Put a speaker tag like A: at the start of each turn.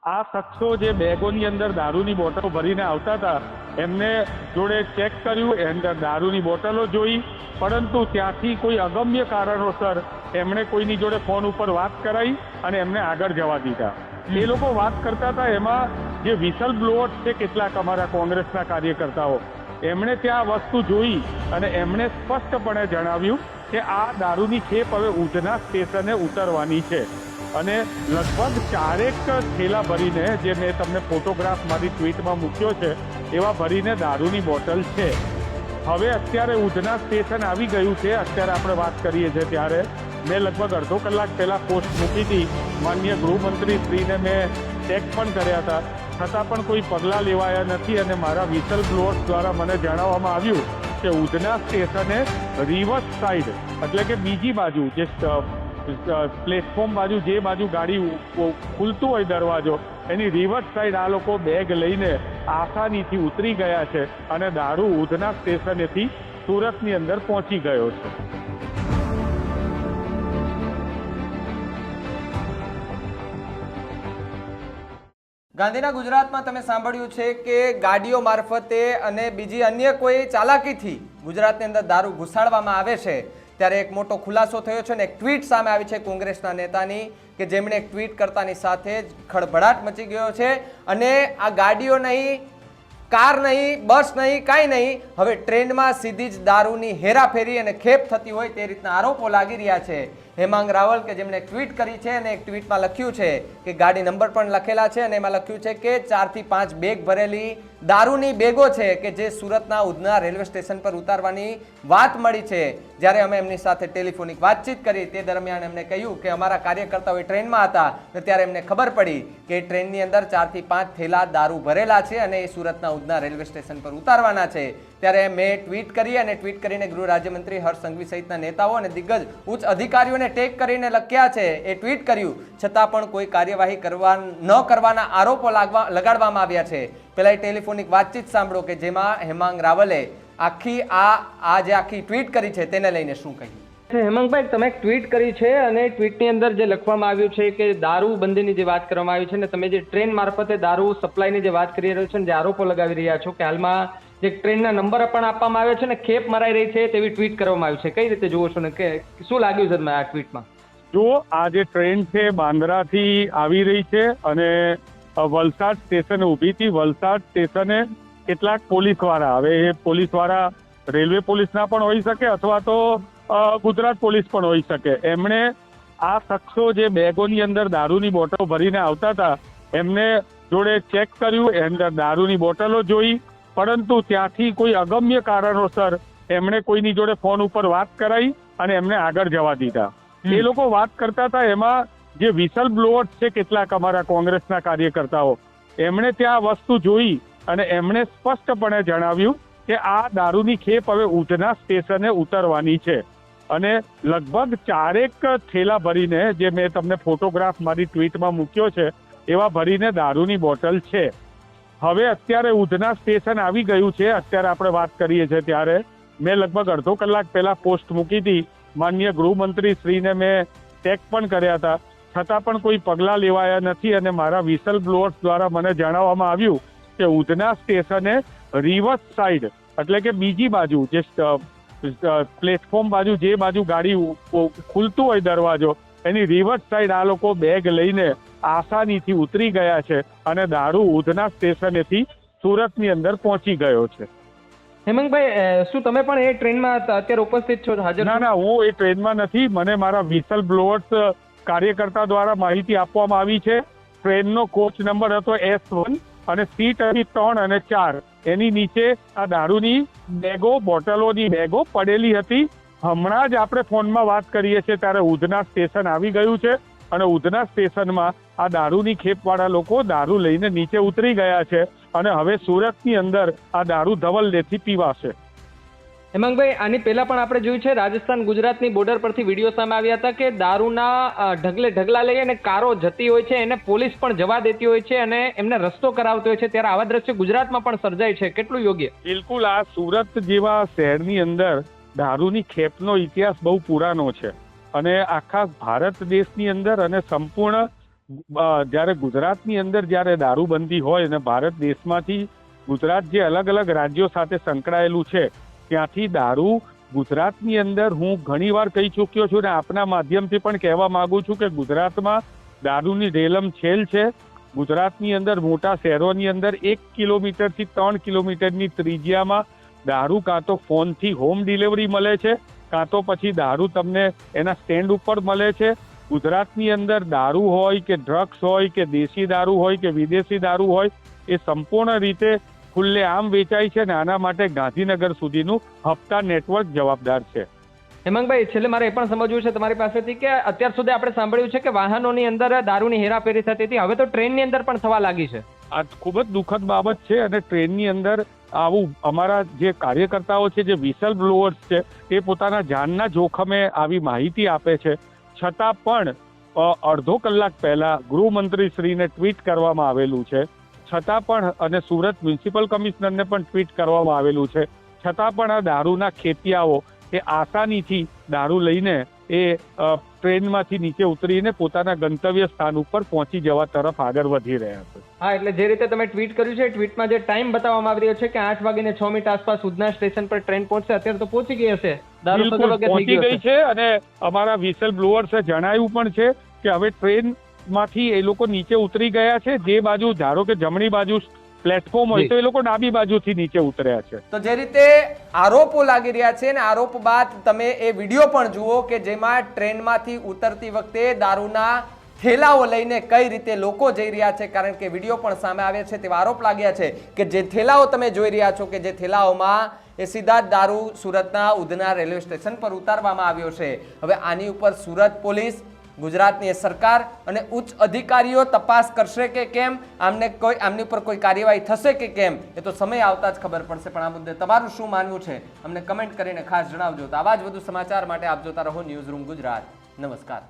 A: આ શખ્સો જે બેગોની અંદર દારૂની બોટલો ભરીને આવતા હતા એમને જોડે ચેક કર્યું, અંદર દારૂની બોટલો જોઈ, પરંતુ ત્યાંથી કોઈ અગમ્ય કારણોસર એમણે કોઈની જોડે ફોન ઉપર વાત કરાઈ અને એમને આગળ જવા દીધા। એ લોકો વાત કરતા હતા, એમાં જે વિસલ બ્લોઅર્સ છે કેટલાક અમારા કોંગ્રેસના કાર્યકર્તાઓ, એમણે ત્યાં વસ્તુ જોઈ અને એમણે સ્પષ્ટપણે જણાવ્યું કે આ દારૂની ખેપ હવે ઉધના સ્ટેશને ઉતરવાની છે અને લગભગ 4 થેલા ભરીને, જે મેં તમને ફોટોગ્રાફ મારી ટ્વીટમાં મૂક્યો છે, એવા ભરીને દારૂની બોટલ છે। હવે અત્યારે ઉધના સ્ટેશન આવી ગયું છે। અત્યારે આપણે વાત કરીએ છીએ ત્યારે મેં લગભગ અડધો કલાક પહેલાં પોસ્ટ મૂકી હતી। માનનીય ગૃહમંત્રી શ્રીને મેં ચેક પણ કર્યા હતા, છતાં પણ કોઈ પગલાં લેવાયા નથી અને મારા વિસલ બ્લોઅર્સ દ્વારા મને જણાવવામાં આવ્યું કે ઉધના સ્ટેશને રિવર્સ સાઈડ, એટલે કે બીજી બાજુ, જે પ્લેટફોર્મ બાજુ, જે બાજુ ગાડી ખુલતું હોય દરવાજો, એની રિવર્સ સાઈડ આ લોકો બેગ લઈને આસાનીથી ઉતરી ગયા છે અને દારૂ ઉધના સ્ટેશનેથી સુરતની અંદર પહોંચી ગયો છે।
B: ગાંધીના ગુજરાતમાં તમે સાંભળ્યું છે કે ગાડીઓ મારફતે અને બીજી અન્ય કોઈ ચાલાકીથી ગુજરાતની અંદર દારૂ ઘુસાડવામાં આવે છે। ત્યારે એક મોટો ખુલાસો થયો છે અને એક ટ્વીટ સામે આવી છે કોંગ્રેસના નેતાની, કે જેમણે એક ટ્વીટ કરતાની સાથે જ ખળભળાટ મચી ગયો છે અને આ ગાડીઓ નહીં, કાર નહીં, બસ નહીં, કાંઈ નહીં, હવે ટ્રેનમાં સીધી જ દારૂની હેરાફેરી અને ખેપ થતી હોય તે રીતના આરોપો લાગી રહ્યા છે। હેમાંગ રાવલ કે જેમણે ટ્વીટ કરી છે અને એક ટ્વીટમાં લખ્યું છે કે ગાડી નંબર પણ લખેલા છે અને એમાં લખ્યું છે કે 4 થી 5 બેગ ભરેલી દારૂની બેગો છે કે જે સુરતના ઉધના રેલવે સ્ટેશન પર ઉતારવાની વાત મળી છે। જ્યારે અમે એમની સાથે ટેલિફોનિક વાતચીત કરી તે દરમિયાન એમણે કહ્યું કે અમારા કાર્યકર્તાઓ ટ્રેનમાં હતા અને ત્યારે એમને ખબર પડી કે ટ્રેનની અંદર 4 થી 5 થેલા દારૂ ભરેલા છે અને એ સુરતના ઉધના રેલવે સ્ટેશન પર ઉતારવાના છે। ત્યારે મેં ટ્વીટ કરી અને ટ્વીટ કરીને ગૃહ રાજ્યમંત્રી હર્ષ સંઘવી સહિતના નેતાઓ અને દિગ્ગજ ઉચ્ચ અધિકારીઓને ટેગ કરીને લખ્યા છે, એ ટ્વીટ કર્યું, છતાં પણ કોઈ કાર્યવાહી ન કરવાના આરોપો લગાડવામાં આવ્યા છે। પહેલા ટેલિફોનિક વાતચીત સાંભળો કે જેમાં હેમાંગ રાવલે આખી જે આખી ટ્વીટ કરી છે તેને લઈને શું કહ્યું।
C: હેમાંગભાઈ, તમે એક ટ્વીટ કરી છે અને ટ્વીટની અંદર જે લખવામાં આવ્યું છે કે દારૂ બંધીની જે વાત કરવામાં આવી છે ને તમે જે ટ્રેન મારફતે દારૂ સપ્લાયની જે વાત કરી રહ્યો છો ને જે આરોપો લગાવી રહ્યા છો કે હાલમાં જે ટ્રેનના નંબર પણ આપવામાં આવ્યો છે ને ખેપ મરાઈ રહી છે તેવી ટ્વીટ કરવામાં આવી છે, કઈ રીતે જુઓ છો ને કે શું લાગ્યું છે તમે આ ટ્વીટમાં?
A: જો આ જે ટ્રેન છે બાંદ્રાથી આવી રહી છે અને વલસાડ સ્ટેશને ઊભી હતી। વલસાડ સ્ટેશને કેટલાક પોલીસવાળા, હવે એ પોલીસવાળા રેલવે પોલીસના પણ હોઈ શકે અથવા તો ગુજરાત પોલીસ પણ હોઈ શકે, એમણે આ શખ્સો જે બેગોની અંદર દારૂની બોટલો ભરીને આવતા હતા એમને જોડે ચેક કર્યું, અંદર દારૂની બોટલો જોઈ, પરંતુ ત્યાંથી કોઈ અગમ્ય કારણોસર એમણે કોઈની જોડે ફોન ઉપર વાત કરાઈ અને એમને આગળ જવા દીધા। એ લોકો વાત કરતા હતા, એમાં જે વિસલ બ્લોઅર્સ છે કેટલાક અમારા કોંગ્રેસના કાર્યકર્તાઓ, એમણે ત્યાં વસ્તુ જોઈ અને એમણે સ્પષ્ટપણે જણાવ્યું કે આ દારૂની ખેપ હવે ઉધના સ્ટેશને ઉતરવાની છે અને લગભગ 4 થેલા ભરીને, જે મેં તમને ફોટોગ્રાફ મારી ટ્વીટમાં મૂક્યો છે, એવા ભરીને દારૂની બોટલ છે। હવે અત્યારે ઉધના સ્ટેશન આવી ગયું છે। અત્યારે આપણે વાત કરીએ છીએ ત્યારે મેં લગભગ અડધો કલાક પહેલાં પોસ્ટ મૂકી હતી। માનનીય ગૃહમંત્રી શ્રીને મેં ચેક પણ કર્યા હતા, છતાં પણ કોઈ પગલાં લેવાયા નથી અને મારા વિસલ બ્લોઅર્સ દ્વારા મને જણાવવામાં આવ્યું કે ઉધના સ્ટેશને રિવર્સ સાઈડ, એટલે કે બીજી બાજુ, જે પ્લેટફોર્મ બાજુ, જે બાજુ ગાડી ખુલતું હોય દરવાજો, એની રિવર્સ સાઈડ આ લોકો બેગ લઈને આસાનીથી ઉતરી ગયા છે અને દારૂ ઉધના સ્ટેશનેથી સુરતની અંદર પહોંચી ગયો છે।
C: હેમાંગભાઈ, શું તમે પણ એ ટ્રેનમાં અત્યારે ઉપસ્થિત છો, હાજર?
A: ના, હું એ ટ્રેનમાં નથી। મને મારા વિસલ બ્લોઅર્સ કાર્યકર્તા દ્વારા માહિતી આપવામાં આવી છે। ટ્રેનનો કોચ નંબર હતો S1 અને સીટ હતી 3 અને 4, એની નીચે આ દારૂની બેગો, બોટલોની બેગો પડેલી હતી। હમણાં જ આપણે ફોનમાં વાત કરીએ છીએ ત્યારે ઉધના સ્ટેશન આવી ગયું છે અને ઉધના સ્ટેશનમાં આ દારૂની ખેપવાળા લોકો દારૂ લઈને નીચે ઉતરી ગયા છે અને હવે સુરતની અંદર આ દારૂ ધવલદેથી પીવાશે।
C: હેમાંગભાઈ, આની પહેલા પણ આપણે જોયું છે રાજસ્થાન ગુજરાતની બોર્ડર પરથી વિડીયો સામે આવ્યા હતા કે દારૂના ઢગલા લઈ અને કારો જતી હોય છે, એને પોલીસ પણ જવા દેતી હોય છે અને એમને રસ્તો કરાવતો હોય છે, ત્યારે આવા દ્રશ્યો ગુજરાતમાં પણ સર્જાય છે, કેટલું યોગ્ય?
A: બિલકુલ, આ સુરત જેવા શહેરની અંદર દારૂની ખેપનો ઇતિહાસ બહુ પુરાનો છે અને આખા ભારત દેશની અંદર અને સંપૂર્ણ જ્યારે ગુજરાતની અંદર જ્યારે દારૂબંધી હોય અને ભારત દેશમાંથી ગુજરાત જે અલગ અલગ રાજ્યો સાથે સંકળાયેલું છે ત્યાંથી દારૂ ગુજરાતની અંદર હું ઘણીવાર કહી ચૂક્યો છું ને આપના માધ્યમથી પણ કહેવા માંગુ છું કે ગુજરાતમાં દારૂની રેલમછેલ છે. ગુજરાતની અંદર મોટા શહેરોની અંદર 1 કિલોમીટરથી 3 કિલોમીટરની ત્રિજ્યામાં દારૂ કાં તો ફોનથી હોમ ડિલિવરી મળે છે કાં તો પછી દારૂ તમને એના સ્ટેન્ડ ઉપર મળે છે. ગુજરાતની અંદર દારૂ હોય કે ડ્રગ્સ હોય કે દેશી દારૂ હોય કે વિદેશી દારૂ હોય એ સંપૂર્ણ રીતે ખુલ્લેઆમ વેચાય છે અને આના માટે ગાંધીનગર સુધીનું હપ્તા નેટવર્ક જવાબદાર છે.
C: હેમાંગભાઈ, છેલ્લે મારે એ પણ સમજવું છે તમારી પાસેથી કે અત્યાર સુધી આપણે સાંભળ્યું છે કે વાહનોની અંદર દારૂની હેરાફેરી થતી હતી, હવે તો ટ્રેનની અંદર પણ થવા લાગી છે.
A: આ ખૂબ જ દુઃખદ બાબત છે અને ટ્રેનની અંદર આવું અમારા જે કાર્યકર્તાઓ છે, જે વિસલ બ્લોઅર્સ છે, એ પોતાના જાનના જોખમે આવી માહિતી આપે છે. છતાં પણ અડધો કલાક પહેલા ગૃહમંત્રીશ્રીને ટ્વીટ કરવામાં આવેલું છે, છતાં પણ અને સુરત મ્યુનિસિપલ કમિશનરને પણ ટ્વીટ કરવામાં આવેલું છે, છતાં પણ આ દારૂના ખેતિયાઓ એ આસાનીથી દારૂ લઈને એ ટ્રેનમાંથી નીચે ઉતરીને પોતાના ગંતવ્ય સ્થાન ઉપર પહોંચી જવા તરફ આગળ વધી રહ્યા છે.
C: હા, એટલે જે રીતે તમે ટ્વીટ કર્યું છે, ટ્વીટમાં જે ટાઈમ બતાવવામાં આવી રહ્યો છે કે 8:06 આસપાસ ઉધના સ્ટેશન પર ટ્રેન પહોંચશે, અત્યારે તો પહોંચી ગઈ હશે. દારૂ
A: બિલકુલ પહોંચી ગઈ છે અને અમારા વિસલ બ્લોઅર્સે જણાવ્યું પણ છે કે હવે ટ્રેનમાંથી એ લોકો નીચે ઉતરી ગયા છે. જે બાજુ ધારો કે જમણી બાજુ પ્લેટફોર્મ હોય તો એ લોકો ડાબી બાજુથી નીચે ઉતર્યા છે.
B: તો જે રીતે આરોપો લાગી રહ્યા છે અને આરોપ બાદ તમે એ વિડીયો પણ જુઓ કે જેમાં ટ્રેનમાંથી ઉતરતી વખતે દારૂના થેલાઓ લઈને કઈ રીતે લોકો જઈ રહ્યા છે, કારણ કે વિડીયો પણ સામે આવ્યા છે તેવા આરોપ લાગ્યા છે કે જે થેલાઓ તમે જોઈ રહ્યા છો કે જે થેલાઓમાં એ સીધા જ દારૂ સુરતના ઉધના રેલવે સ્ટેશન પર ઉતારવામાં આવ્યો છે. હવે આની ઉપર સુરત પોલીસ, ગુજરાતની સરકાર અને ઉચ્ચ અધિકારીઓ તપાસ કરશે કે કેમ, આમની ઉપર કોઈ કાર્યવાહી થશે કે કેમ, એ તો સમય આવતા જ ખબર પડશે. પણ આ મુદ્દે તમારું શું માનવું છે અમને કમેન્ટ કરીને ખાસ જણાવજો. તો આવા જ વધુ સમાચાર માટે આપ જોતા રહો ન્યૂઝ રૂમ ગુજરાત. નમસ્કાર.